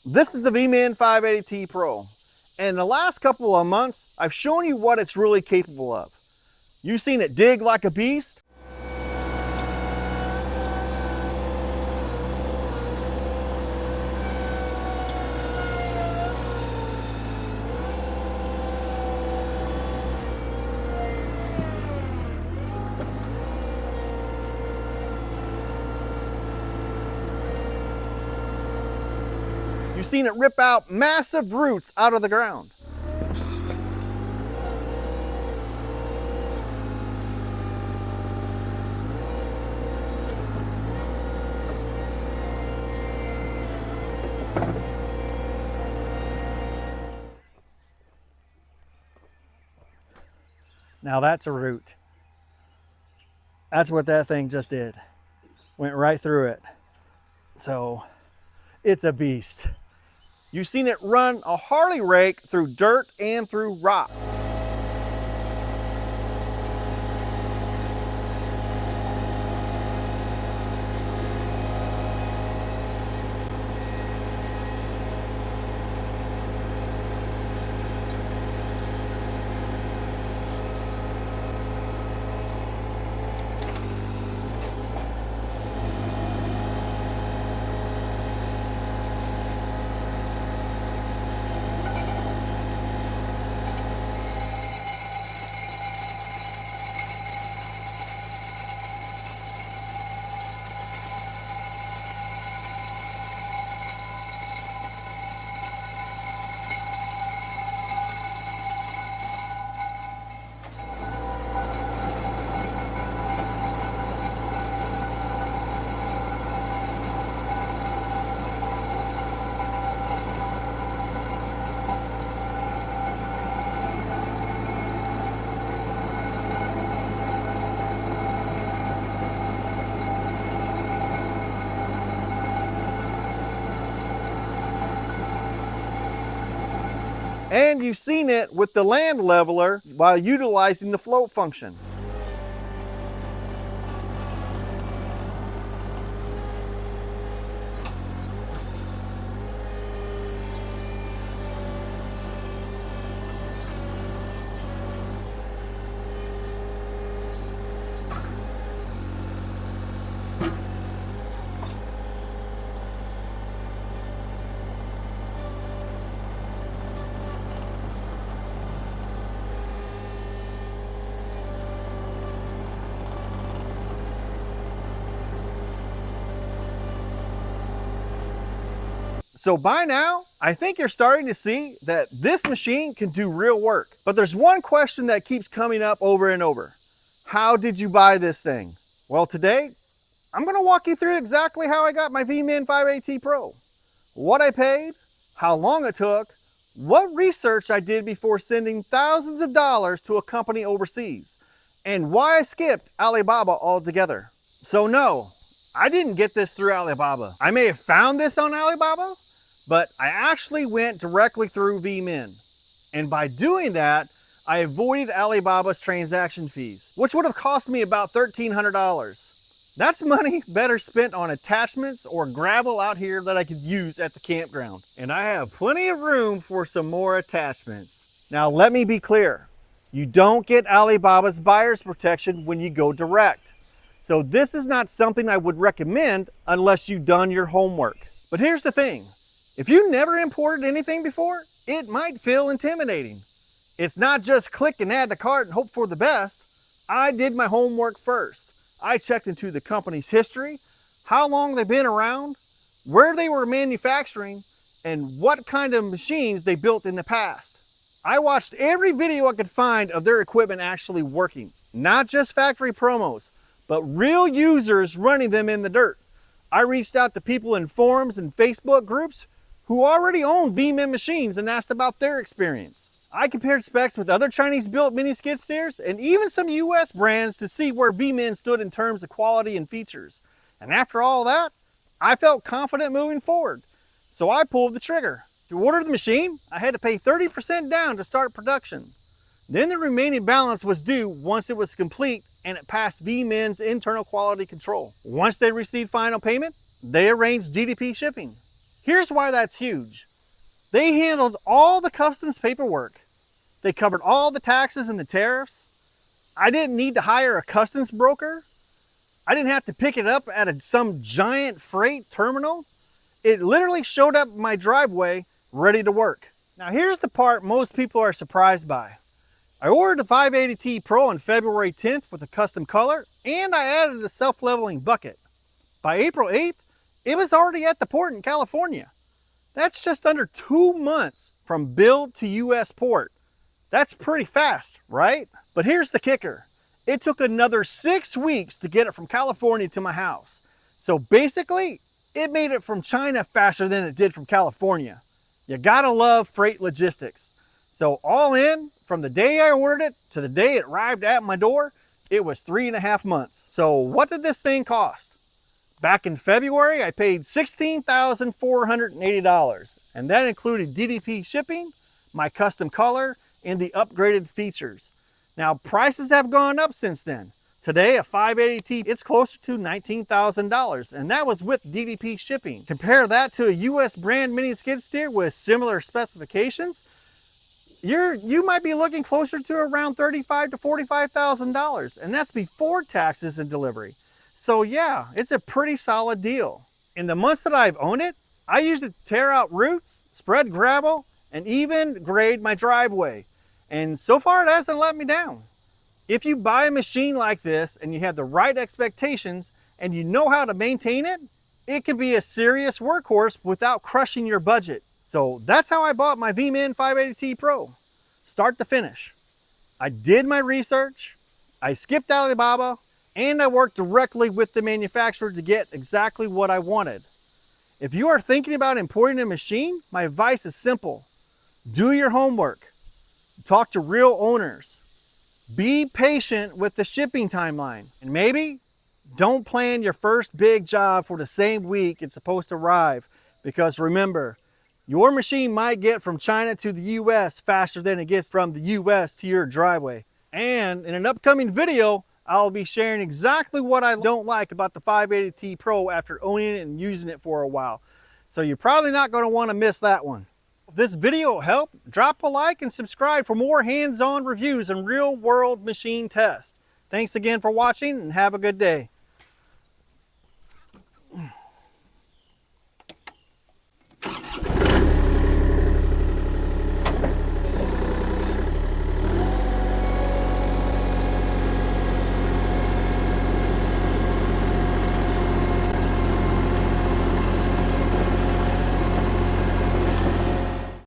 This is the VMENG 580T Pro, and in the last couple of months, I've shown you what it's really capable of. You've seen it dig like a beast. You've seen it rip out massive roots out of the ground. Now that's a root. That's what that thing just did. Went right through it. So it's a beast. You've seen it run a Harley rake through dirt and through rock. And you've seen it with the land leveler while utilizing the float function. So by now, I think you're starting to see that this machine can do real work. But there's one question that keeps coming up over and over. How did you buy this thing? Well, today, I'm gonna walk you through exactly how I got my VMENG 580T Pro. What I paid, how long it took, what research I did before sending thousands of dollars to a company overseas, and why I skipped Alibaba altogether. So no, I didn't get this through Alibaba. I may have found this on Alibaba, but I actually went directly through VMENG. And by doing that, I avoided Alibaba's transaction fees, which would have cost me about $1,300. That's money better spent on attachments or gravel out here that I could use at the campground. And I have plenty of room for some more attachments. Now let me be clear, you don't get Alibaba's buyer's protection when you go direct. So this is not something I would recommend unless you've done your homework. But here's the thing. If you never imported anything before, it might feel intimidating. It's not just click and add to cart and hope for the best. I did my homework first. I checked into the company's history, how long they've been around, where they were manufacturing, and what kind of machines they built in the past. I watched every video I could find of their equipment actually working, not just factory promos, but real users running them in the dirt. I reached out to people in forums and Facebook groups who already own VMENG machines and asked about their experience. I compared specs with other Chinese-built mini skid steers and even some US brands to see where VMENG stood in terms of quality and features. And after all that, I felt confident moving forward. So I pulled the trigger. To order the machine, I had to pay 30% down to start production. Then the remaining balance was due once it was complete and it passed VMENG's internal quality control. Once they received final payment, they arranged DDP shipping. Here's why that's huge. They handled all the customs paperwork. They covered all the taxes and the tariffs. I didn't need to hire a customs broker. I didn't have to pick it up at some giant freight terminal. It literally showed up in my driveway ready to work. Now here's the part most people are surprised by. I ordered the 580T Pro on February 10th with a custom color, and I added a self-leveling bucket. By April 8th, it was already at the port in California. That's just under 2 months from build to US port. That's pretty fast, right? But here's the kicker. It took another 6 weeks to get it from California to my house. So basically, it made it from China faster than it did from California. You gotta love freight logistics. So all in, from the day I ordered it to the day it arrived at my door, it was 3.5 months. So what did this thing cost? Back in February, I paid $16,480, and that included DDP shipping, my custom color, and the upgraded features. Now prices have gone up since then. Today, a 580T, it's closer to $19,000, and that was with DDP shipping. Compare that to a US brand mini skid steer with similar specifications, you might be looking closer to around $35,000 to $45,000, and that's before taxes and delivery. So yeah, it's a pretty solid deal. In the months that I've owned it, I used it to tear out roots, spread gravel, and even grade my driveway. And so far it hasn't let me down. If you buy a machine like this and you have the right expectations and you know how to maintain it, it can be a serious workhorse without crushing your budget. So that's how I bought my VMENG 580T Pro, start to finish. I did my research, I skipped Alibaba, and I worked directly with the manufacturer to get exactly what I wanted. If you are thinking about importing a machine, my advice is simple. Do your homework. Talk to real owners. Be patient with the shipping timeline. And maybe don't plan your first big job for the same week it's supposed to arrive. Because remember, your machine might get from China to the US faster than it gets from the US to your driveway. And in an upcoming video, I'll be sharing exactly what I don't like about the 580T Pro after owning it and using it for a while. So you're probably not going to want to miss that one. If this video helped, drop a like and subscribe for more hands-on reviews and real-world machine tests. Thanks again for watching and have a good day.